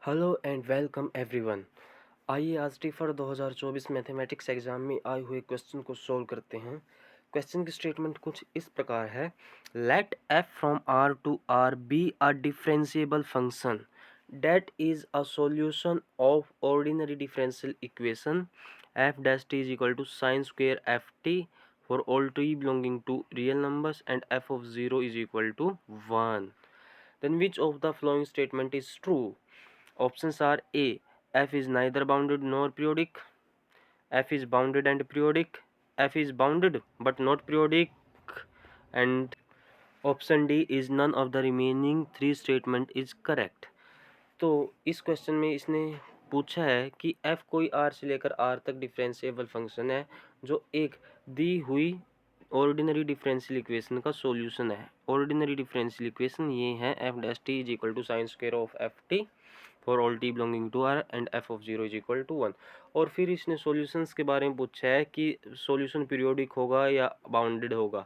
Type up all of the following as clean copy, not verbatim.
Hello and welcome everyone. आइए आज TIFR 2024 mathematics exam में आए हुए क्वेश्चन को सोल्व करते हैं। क्वेश्चन की स्टेटमेंट कुछ इस प्रकार है। Let f from R to R be a differentiable function that is a solution of ordinary differential equation f dash t is equal to sin square ft for all t belonging to real numbers and f of 0 is equal to 1. Then which of the following statement is true? Options are A. F is neither bounded nor periodic. F is bounded and periodic. F is bounded but not periodic. And option D is none of the remaining three statement is correct. तो इस question में इसने पूछा है कि f कोई r से लेकर r तक डिफरेंशिएबल फंक्शन है जो एक दी हुई ऑर्डिनरी डिफरेंशियल इक्वेशन का सॉल्यूशन है। ऑर्डिनरी डिफरेंशियल इक्वेशन ये है f dash t is equal to sine square of f t for all t belonging to R and f of zero is equal to 1। और फिर इसने solutions के बारे में पूछा है कि सॉल्यूशन पीरियोडिक होगा या बाउंडेड होगा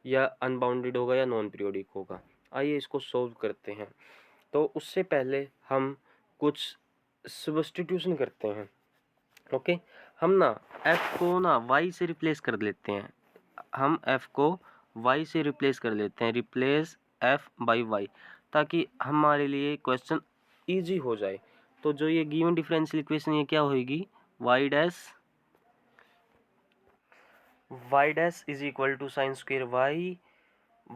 या अनबाउंडेड होगा या नॉन पीरियोडिक होगा। आइए इसको सोल्व करते हैं। तो उससे पहले हम कुछ सब्स्टिट्यूशन करते हैं। ओके, हम ना f को ना y से रिप्लेस कर लेते हैं। हम f को y से रिप्लेस कर लेते हैं, रिप्लेस f बाई y, ताकि हमारे लिए क्वेश्चन इजी हो जाए। तो जो ये गिवन डिफरेंशियल इक्वेशन ये क्या होगी, y dash is equal to sine square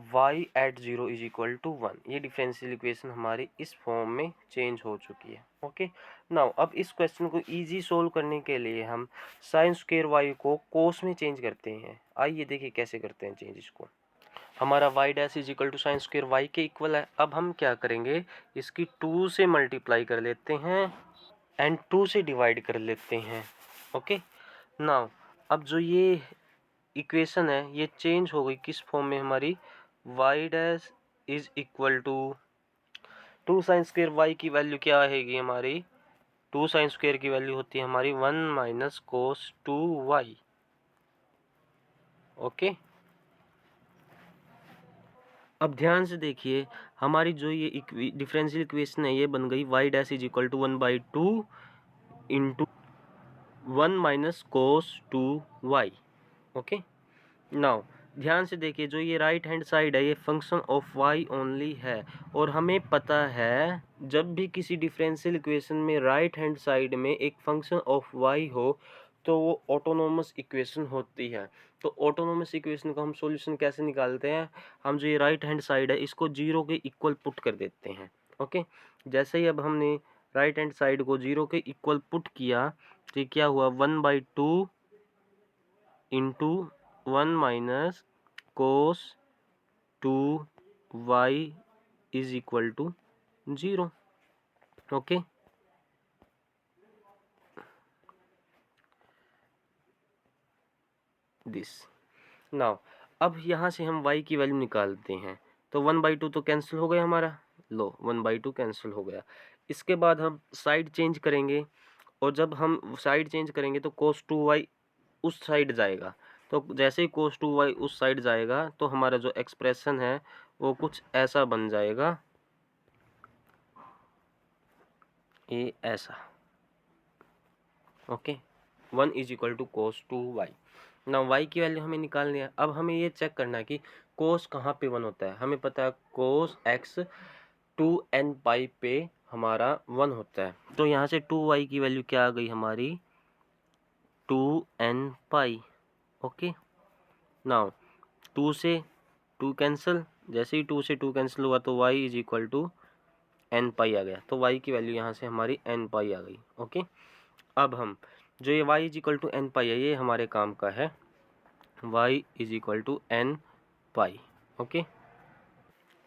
y at 0 is equal to 1। ये डिफरेंशियल इक्वेशन हमारी इस फॉर्म में चेंज हो चुकी है। ओके, नाउ अब इस क्वेश्चन को इजी सोल्व करने के लिए हम साइन स्क्वायर y को कोस में चेंज करते हैं। आइए देखिए कैसे करते हैं चेंज इसको। हमारा y dash is equal to sine square y के इक्वल है। अब हम क्या करेंगे, इसकी 2 से मल्टीप्लाई कर लेते हैं एंड 2 से डिवाइड कर लेते हैं। ओके, नाउ अब जो ये इक्वेशन है ये चेंज हो गई किस फॉर्म में हमारी, y dash is equal to 2 sine square y की वैल्यू क्या आएगी हमारी, 2 साइन स्क्वायर की वैल्यू होती है हमारी 1 माइनस कोस 2y। ओके, अब ध्यान से देखिए हमारी जो ये डिफरेंशियल इक्वेशन है ये बन गई y dash is equal to 1/2 into 1 minus cos 2y। Okay, now ध्यान से देखिए जो ये राइट हैंड साइड है ये फंक्शन ऑफ y ओनली है। और हमें पता है जब भी किसी डिफरेंशियल इक्वेशन में राइट हैंड साइड में एक फंक्शन ऑफ y हो तो वो ऑटोनोमस इक्वेशन होती है। तो ऑटोनोमस इक्वेशन का हम सॉल्यूशन कैसे निकालते हैं, हम जो ये राइट हैंड साइड है इसको 0 के इक्वल पुट कर देते हैं। ओके, जैसे ही अब हमने राइट हैंड साइड को 0 के इक्वल पुट किया तो क्या हुआ, 1/2 into 1 minus cos 2y is equal to 0। Okay, this now अब यहाँ से हम y की वैल्यू निकालते हैं। तो 1/2 तो कैंसिल हो गया हमारा, लो 1/2 कैंसिल हो गया। इसके बाद हम साइड चेंज करेंगे और जब हम साइड चेंज करेंगे तो cos 2y उस साइड जाएगा। तो जैसे ही cos 2y उस साइड जाएगा तो हमारा जो एक्सप्रेशन है वो कुछ ऐसा बन जाएगा, ये ऐसा। Okay, 1 is equal to cos 2y। ना y की वैल्यू हमें निकालनी है। अब हमें ये चेक करना है कि कोस कहाँ पे 1 होता है। हमें पता है कोस x 2n पाई पे हमारा 1 होता है। तो यहाँ से 2y की वैल्यू क्या आ गई हमारी, 2n पाई। ओके, नाउ 2 से 2 कैंसिल, जैसे ही 2 से 2 कैंसिल हुआ तो y is equal to n pi आ गया। तो y की वैल्यू यहाँ से हमारी n पाई आ गई। ओके, अब हम जो ये y is equal to n pi है ये हमारे काम का है, y is equal to n pi. Okay,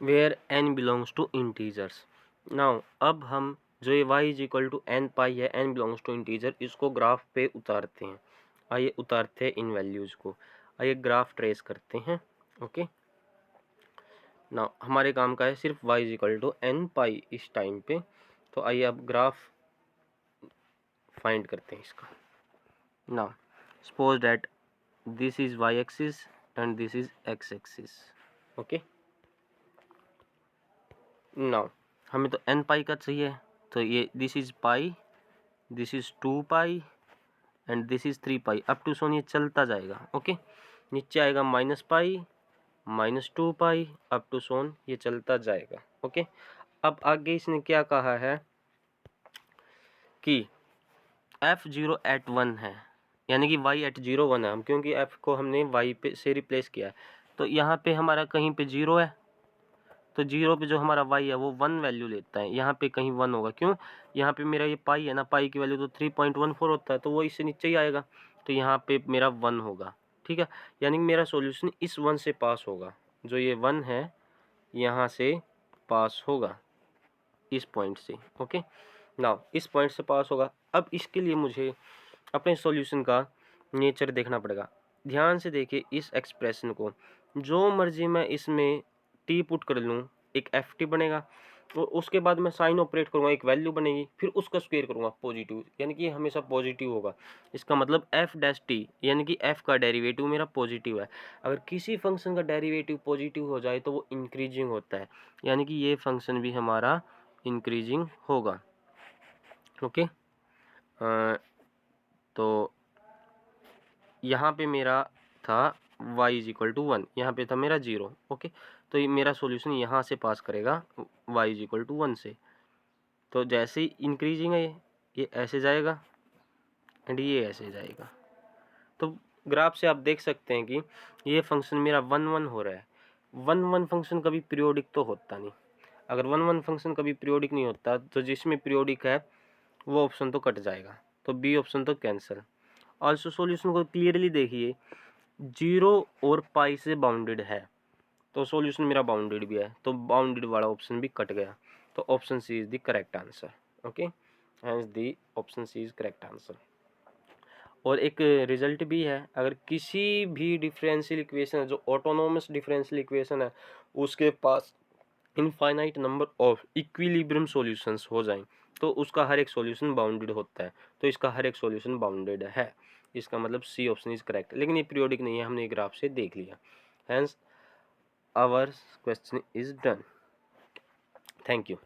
where n belongs to integers. Now अब हम जो ये y is equal to n pi है, n बिलोंग्स टू इंटीजर, इसको ग्राफ पे उतारते हैं। आइए उतारते हैं इन वैल्यूज़ को। आइए ग्राफ ट्रेस करते हैं। ओके, नाउ हमारे काम का है सिर्फ y is equal to n pi इस टाइम पे। तो आइए अब ग्राफ फाइंड करते हैं इसका। Now suppose that this is y axis and this is x axis। Okay, now हमें तो n पाई का चाहिए तो ये this is pi, this is 2 pi and this is 3 pi, up to so on ये चलता जाएगा। ओके, नीचे आएगा minus pi, minus 2 pi, up to so on ये चलता जाएगा। ओके, अब आगे इसने क्या कहा है कि f0 एट 1 है, यानी कि y एट 0 1 है। हम क्योंकि f को हमने y पे से रिप्लेस किया है, तो यहाँ पे हमारा कहीं पे 0 है, तो 0 पे जो हमारा y है वो 1 वैल्यू लेता है। यहाँ पे कहीं 1 होगा, क्यों? यहाँ पे मेरा ये पाई है ना, पाई की वैल्यू तो 3.14 होता है, तो वो इससे नीचे ही आएगा, तो यहाँ पे मेरा 1 होगा। ठीक है, यानी कि मेरा सॉल्यूशन इस 1 से पास होगा, जो ये 1 है यहाँ से पास होगा, इस पॉइंट से। ओके, नाउ इस पॉइंट से पास होगा। अब इसके लिए मुझे अपने सॉल्यूशन का नेचर देखना पड़ेगा। ध्यान से देखिए इस एक्सप्रेशन को, जो मर्जी मैं इसमें टी पुट कर लूँ, एक एफ टी बनेगा, तो उसके बाद मैं साइन ऑपरेट करूँगा, एक वैल्यू बनेगी, फिर उसका स्क्वायर करूँगा पॉजिटिव, यानी कि हमेशा पॉजिटिव होगा। इसका मतलब एफ डैश टी, यानी कि एफ का डेरिवेटिव मेरा पॉजिटिव है। अगर किसी फंक्शन का डेरिवेटिव पॉजिटिव हो जाए तो वो इंक्रीजिंग होता है, यानी कि ये फंक्शन भी हमारा इंक्रीजिंग होगा। ओके, तो यहाँ पे मेरा था y इज इक्वल टू 1, यहाँ पे था मेरा 0। ओके, तो ये मेरा सॉल्यूशन यहाँ से पास करेगा y इज इक्वल टू 1 से। तो जैसे ही इंक्रीजिंग है ये ऐसे जाएगा एंड ये ऐसे जाएगा। तो ग्राफ से आप देख सकते हैं कि ये फंक्शन मेरा 1 1 हो रहा है। 1 1 फंक्शन कभी पीरियोडिक तो होता नहीं। अगर 1 1 फंक्शन कभी पीरियोडिक नहीं होता तो जिसमें पीरियोडिक है वो ऑप्शन तो कट जाएगा, तो बी ऑप्शन तो कैंसिल। ऑल्सो सॉल्यूशन को क्लियरली देखिए, 0 और पाई से बाउंडेड है, तो सॉल्यूशन मेरा बाउंडेड भी है, तो बाउंडेड वाला ऑप्शन भी कट गया, तो option C is the correct answer. Okay, hence the option C is correct answer. और एक रिजल्ट भी है, अगर किसी भी डिफरेंशियल इक्वेशन है जो ऑटोनोमस डिफरेंशियल इक्वेशन है उसके पास infinite number of equilibrium solutions हो जाएं तो उसका हर एक सॉल्यूशन बाउंडेड होता है, तो इसका हर एक सॉल्यूशन बाउंडेड है। इसका मतलब सी ऑप्शन इज करेक्ट, लेकिन ये पीरियोडिक नहीं है, हमने ग्राफ से देख लिया। Hence our question is done. Thank you.